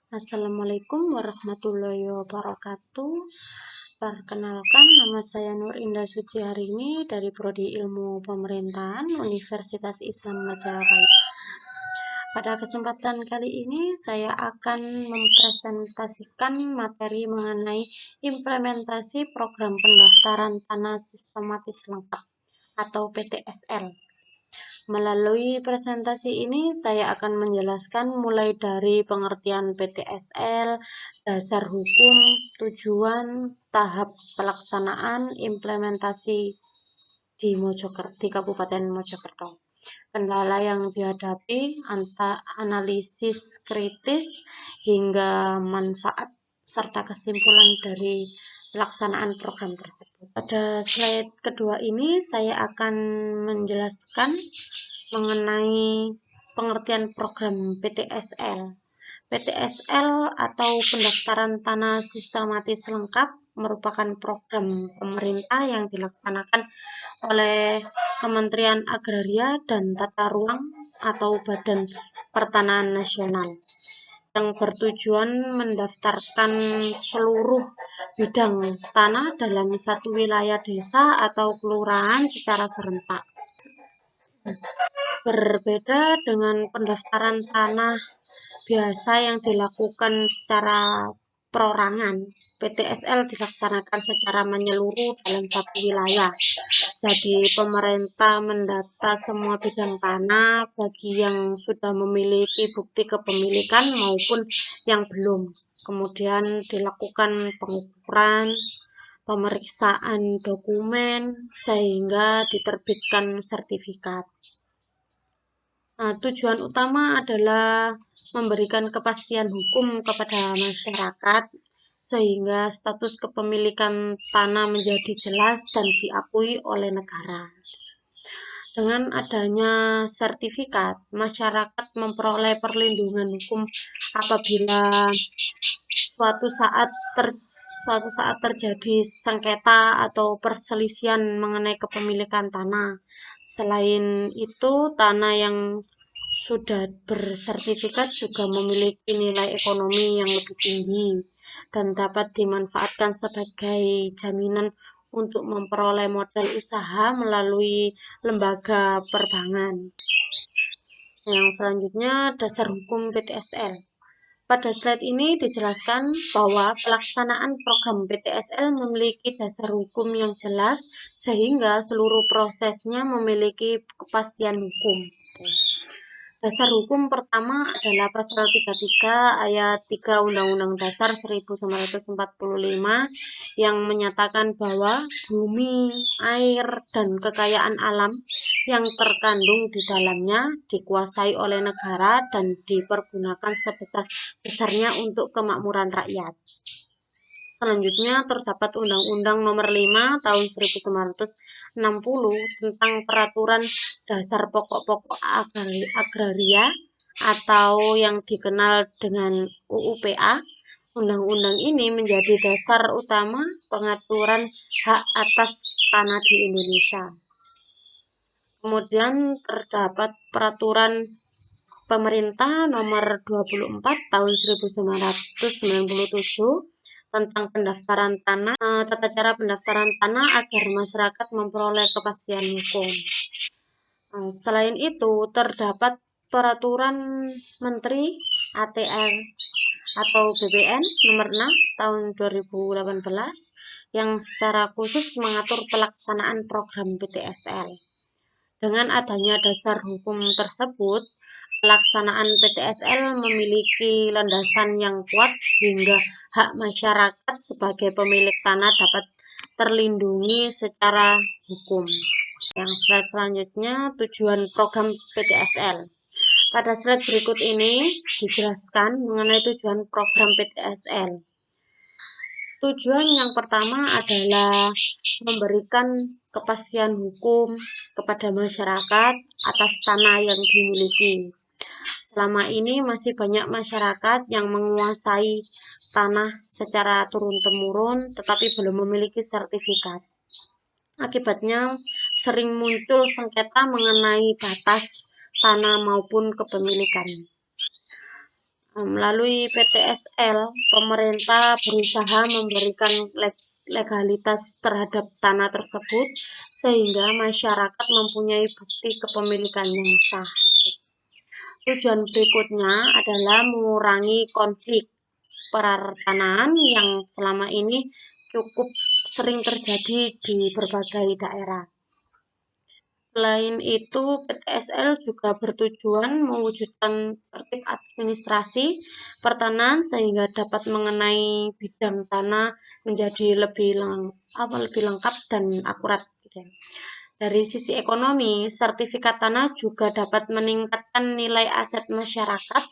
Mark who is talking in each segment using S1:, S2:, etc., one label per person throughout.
S1: Assalamualaikum warahmatullahi wabarakatuh. Perkenalkan, nama saya Nur Indah Suci Harini dari Prodi Ilmu Pemerintahan Universitas Islam Majapahit. Pada kesempatan kali ini saya akan mempresentasikan materi mengenai implementasi program pendaftaran tanah sistematis lengkap atau PTSL. Melalui presentasi ini saya akan menjelaskan mulai dari pengertian PTSL, dasar hukum, tujuan, tahap pelaksanaan, implementasi di Kabupaten Mojokerto. Kendala yang dihadapi, analisis kritis, hingga manfaat serta kesimpulan dari pelaksanaan program tersebut. Pada slide kedua ini saya akan menjelaskan mengenai pengertian program PTSL. PTSL atau Pendaftaran Tanah Sistematis Lengkap merupakan program pemerintah yang dilaksanakan oleh Kementerian Agraria dan Tata Ruang atau Badan Pertanahan Nasional yang bertujuan mendaftarkan seluruh bidang tanah dalam satu wilayah desa atau kelurahan secara serentak. Berbeda dengan pendaftaran tanah biasa yang dilakukan secara perorangan, PTSL dilaksanakan secara menyeluruh dalam satu wilayah. Jadi pemerintah mendata semua bidang tanah bagi yang sudah memiliki bukti kepemilikan maupun yang belum. Kemudian dilakukan pengukuran, pemeriksaan dokumen sehingga diterbitkan sertifikat. Tujuan utama adalah memberikan kepastian hukum kepada masyarakat sehingga status kepemilikan tanah menjadi jelas dan diakui oleh negara. Dengan adanya sertifikat, masyarakat memperoleh perlindungan hukum apabila suatu saat terjadi sengketa atau perselisihan mengenai kepemilikan tanah. Selain itu, tanah yang sudah bersertifikat juga memiliki nilai ekonomi yang lebih tinggi dan dapat dimanfaatkan sebagai jaminan untuk memperoleh modal usaha melalui lembaga perbankan. Yang selanjutnya, dasar hukum PTSL. Pada slide ini dijelaskan bahwa pelaksanaan program PTSL memiliki dasar hukum yang jelas sehingga seluruh prosesnya memiliki kepastian hukum. Dasar hukum pertama adalah pasal 33 ayat 3 Undang-Undang Dasar 1945 yang menyatakan bahwa bumi, air, dan kekayaan alam yang terkandung di dalamnya dikuasai oleh negara dan dipergunakan sebesar-besarnya untuk kemakmuran rakyat. Selanjutnya terdapat Undang-Undang Nomor 5 Tahun 1960 tentang Peraturan Dasar Pokok-pokok Agraria atau yang dikenal dengan UUPA. Undang-undang ini menjadi dasar utama pengaturan hak atas tanah di Indonesia. Kemudian terdapat Peraturan Pemerintah Nomor 24 Tahun 1997 tentang pendaftaran tanah, tata cara pendaftaran tanah agar masyarakat memperoleh kepastian hukum. Selain itu, terdapat Peraturan Menteri ATR atau BPN Nomor 6 Tahun 2018 yang secara khusus mengatur pelaksanaan program PTSL. Dengan adanya dasar hukum tersebut, pelaksanaan PTSL memiliki landasan yang kuat hingga hak masyarakat sebagai pemilik tanah dapat terlindungi secara hukum. Yang slide selanjutnya, tujuan program PTSL. Pada slide berikut ini dijelaskan mengenai tujuan program PTSL. Tujuan yang pertama adalah memberikan kepastian hukum kepada masyarakat atas tanah yang dimiliki. Selama ini masih banyak masyarakat yang menguasai tanah secara turun-temurun tetapi belum memiliki sertifikat. Akibatnya sering muncul sengketa mengenai batas tanah maupun kepemilikan. Melalui PTSL, pemerintah berusaha memberikan legalitas terhadap tanah tersebut sehingga masyarakat mempunyai bukti kepemilikan yang sah. Tujuan berikutnya adalah mengurangi konflik pertanahan yang selama ini cukup sering terjadi di berbagai daerah. Selain itu, PTSL juga bertujuan mewujudkan tertib administrasi pertanahan sehingga dapat mengenai bidang tanah menjadi lebih lengkap dan akurat. Dari sisi ekonomi, sertifikat tanah juga dapat meningkatkan nilai aset masyarakat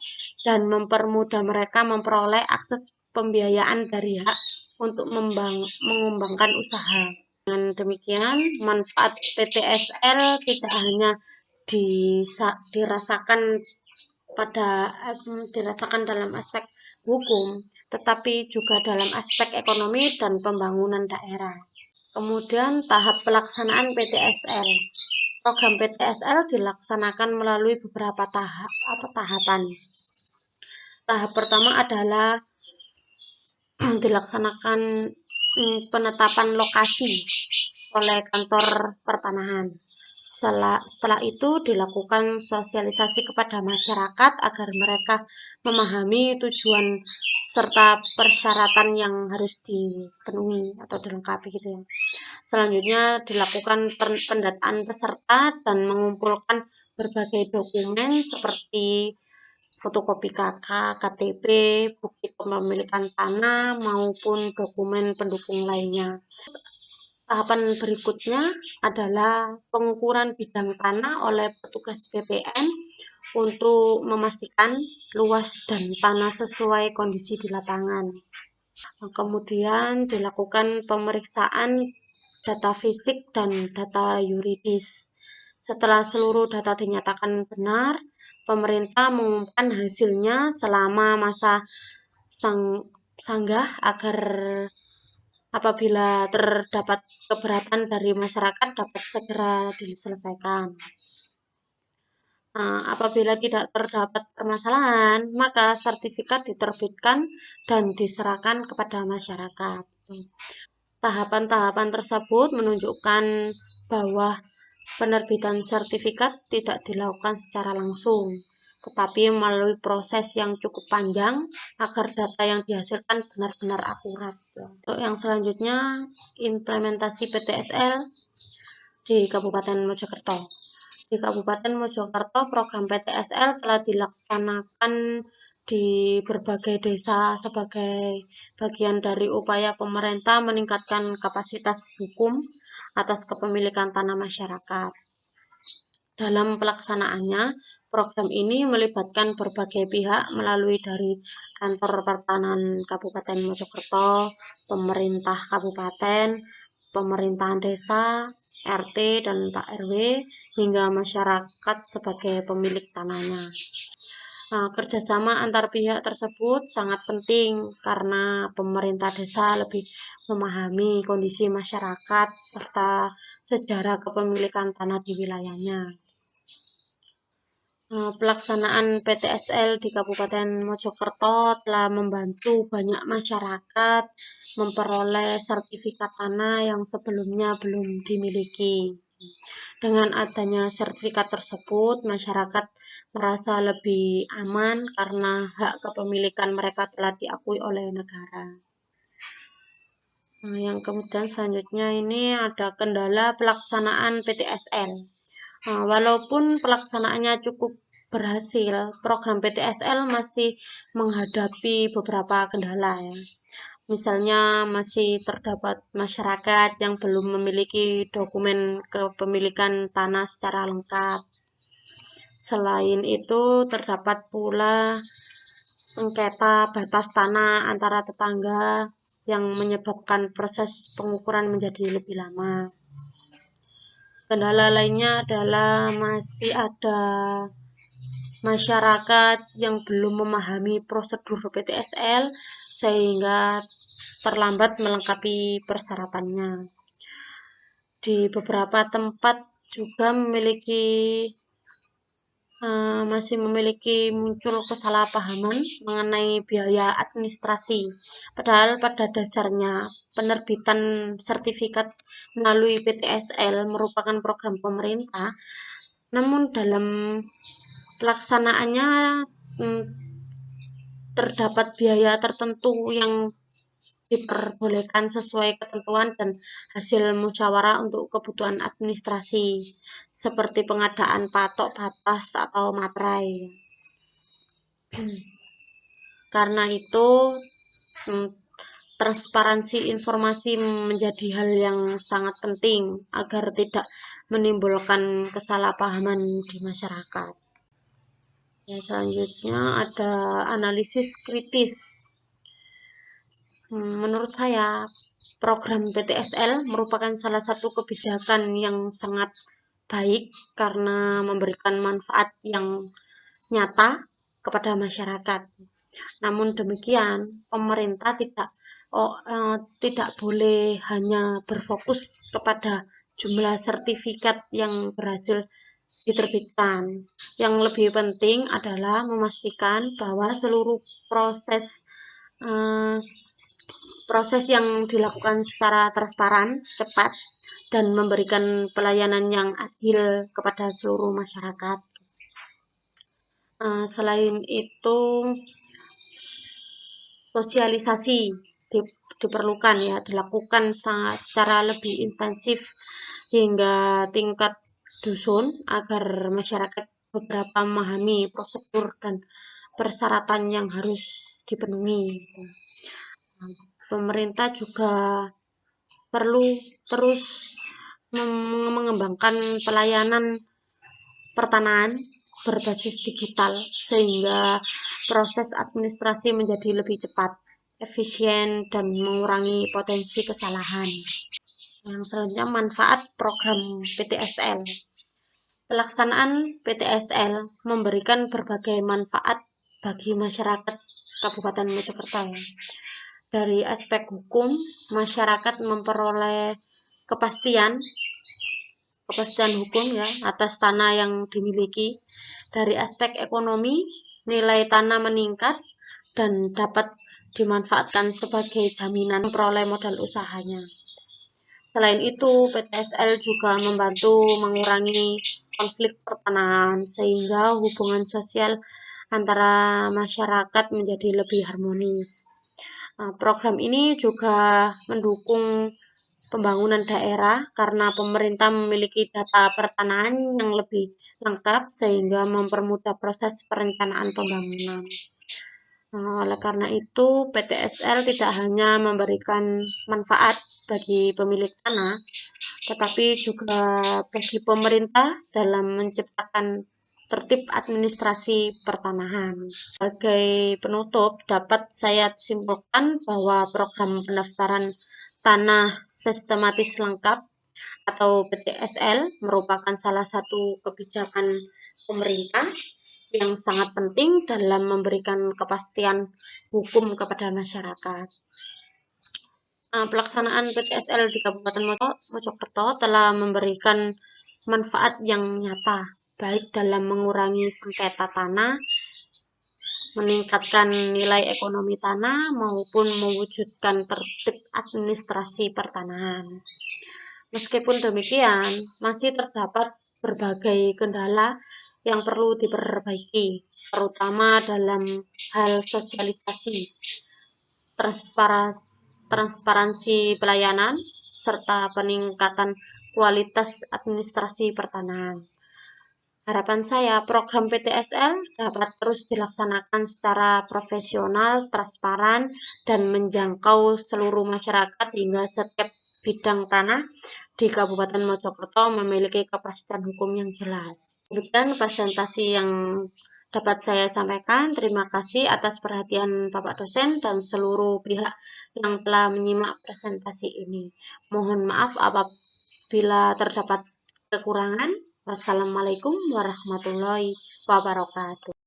S1: dan mempermudah mereka memperoleh akses pembiayaan dari hak untuk mengembangkan usaha. Dengan demikian, manfaat PTSL tidak hanya dirasakan dalam aspek hukum, tetapi juga dalam aspek ekonomi dan pembangunan daerah. Kemudian tahap pelaksanaan PTSL. Program PTSL dilaksanakan melalui beberapa tahapan. Tahap pertama adalah dilaksanakan penetapan lokasi oleh kantor pertanahan. Setelah itu dilakukan sosialisasi kepada masyarakat agar mereka memahami tujuan serta persyaratan yang harus dipenuhi atau dilengkapi gitu ya. Selanjutnya dilakukan pendataan peserta dan mengumpulkan berbagai dokumen seperti fotokopi KK, KTP, bukti kepemilikan tanah maupun dokumen pendukung lainnya. Tahapan berikutnya adalah pengukuran bidang tanah oleh petugas BPN untuk memastikan luas dan tanah sesuai kondisi di lapangan. Kemudian dilakukan pemeriksaan data fisik dan data yuridis. Setelah seluruh data dinyatakan benar, pemerintah mengumumkan hasilnya selama masa sanggah agar apabila terdapat keberatan dari masyarakat dapat segera diselesaikan. Apabila tidak terdapat permasalahan, maka sertifikat diterbitkan dan diserahkan kepada masyarakat. Tahapan-tahapan tersebut menunjukkan bahwa penerbitan sertifikat tidak dilakukan secara langsung, tetapi melalui proses yang cukup panjang agar data yang dihasilkan benar-benar akurat. Untuk yang selanjutnya, implementasi PTSL di Kabupaten Mojokerto. Di Kabupaten Mojokerto, program PTSL telah dilaksanakan di berbagai desa sebagai bagian dari upaya pemerintah meningkatkan kapasitas hukum atas kepemilikan tanah masyarakat. Dalam pelaksanaannya, program ini melibatkan berbagai pihak melalui dari kantor pertanahan Kabupaten Mojokerto, pemerintah kabupaten, pemerintahan desa, RT dan Pak RW, hingga masyarakat sebagai pemilik tanahnya. Kerjasama antar pihak tersebut sangat penting karena pemerintah desa lebih memahami kondisi masyarakat serta sejarah kepemilikan tanah di wilayahnya. Pelaksanaan PTSL di Kabupaten Mojokerto telah membantu banyak masyarakat memperoleh sertifikat tanah yang sebelumnya belum dimiliki. Dengan adanya sertifikat tersebut, masyarakat merasa lebih aman karena hak kepemilikan mereka telah diakui oleh negara. Yang kemudian selanjutnya ini ada kendala pelaksanaan PTSL. Walaupun pelaksanaannya cukup berhasil, program PTSL masih menghadapi beberapa kendala ya. Misalnya masih terdapat masyarakat yang belum memiliki dokumen kepemilikan tanah secara lengkap. Selain itu terdapat pula sengketa batas tanah antara tetangga yang menyebabkan proses pengukuran menjadi lebih lama. Kendala lainnya adalah masih ada masyarakat yang belum memahami prosedur PTSL sehingga terlambat melengkapi persyaratannya. Di beberapa tempat juga memiliki masih memiliki muncul kesalahpahaman mengenai biaya administrasi. Padahal pada dasarnya penerbitan sertifikat melalui PTSL merupakan program pemerintah, namun dalam pelaksanaannya mm, terdapat biaya tertentu yang diperbolehkan sesuai ketentuan dan hasil musyawarah untuk kebutuhan administrasi, seperti pengadaan patok batas atau materai. Karena itu, transparansi informasi menjadi hal yang sangat penting agar tidak menimbulkan kesalahpahaman di masyarakat. Ya, selanjutnya ada analisis kritis. Menurut saya, program PTSL merupakan salah satu kebijakan yang sangat baik karena memberikan manfaat yang nyata kepada masyarakat. Namun demikian, pemerintah tidak boleh hanya berfokus kepada jumlah sertifikat yang berhasil diterbitkan. Yang lebih penting adalah memastikan bahwa seluruh proses yang dilakukan secara transparan, cepat, dan memberikan pelayanan yang adil kepada seluruh masyarakat. Selain itu, sosialisasi diperlukan ya, dilakukan secara lebih intensif hingga tingkat dusun agar masyarakat beberapa memahami prosedur dan persyaratan yang harus dipenuhi. Pemerintah juga perlu terus mengembangkan pelayanan pertanahan berbasis digital sehingga proses administrasi menjadi lebih cepat, efisien, dan mengurangi potensi kesalahan. Yang selanjutnya, manfaat program PTSL. Pelaksanaan PTSL memberikan berbagai manfaat bagi masyarakat Kabupaten Mojokerto. Dari aspek hukum, masyarakat memperoleh kepastian hukum ya atas tanah yang dimiliki. Dari aspek ekonomi, nilai tanah meningkat dan dapat dimanfaatkan sebagai jaminan memperoleh modal usahanya. Selain itu, PTSL juga membantu mengurangi konflik pertanahan sehingga hubungan sosial antara masyarakat menjadi lebih harmonis. Program ini juga mendukung pembangunan daerah karena pemerintah memiliki data pertanahan yang lebih lengkap sehingga mempermudah proses perencanaan pembangunan. Oleh karena itu, PTSL tidak hanya memberikan manfaat bagi pemilik tanah, tetapi juga bagi pemerintah dalam menciptakan tertib administrasi pertanahan. Sebagai penutup, dapat saya simpulkan bahwa program pendaftaran tanah sistematis lengkap atau PTSL merupakan salah satu kebijakan pemerintah yang sangat penting dalam memberikan kepastian hukum kepada masyarakat. Pelaksanaan PTSL di Kabupaten Mojokerto telah memberikan manfaat yang nyata, baik dalam mengurangi sengketa tanah, meningkatkan nilai ekonomi tanah, maupun mewujudkan tertib administrasi pertanahan. Meskipun demikian, masih terdapat berbagai kendala yang perlu diperbaiki, terutama dalam hal sosialisasi, transparansi pelayanan, serta peningkatan kualitas administrasi pertanahan. Harapan saya, program PTSL dapat terus dilaksanakan secara profesional, transparan, dan menjangkau seluruh masyarakat hingga setiap bidang tanah di Kabupaten Mojokerto memiliki kepastian hukum yang jelas. Demikian presentasi yang dapat saya sampaikan. Terima kasih atas perhatian Bapak dosen dan seluruh pihak yang telah menyimak presentasi ini. Mohon maaf apabila terdapat kekurangan. Wassalamualaikum warahmatullahi wabarakatuh.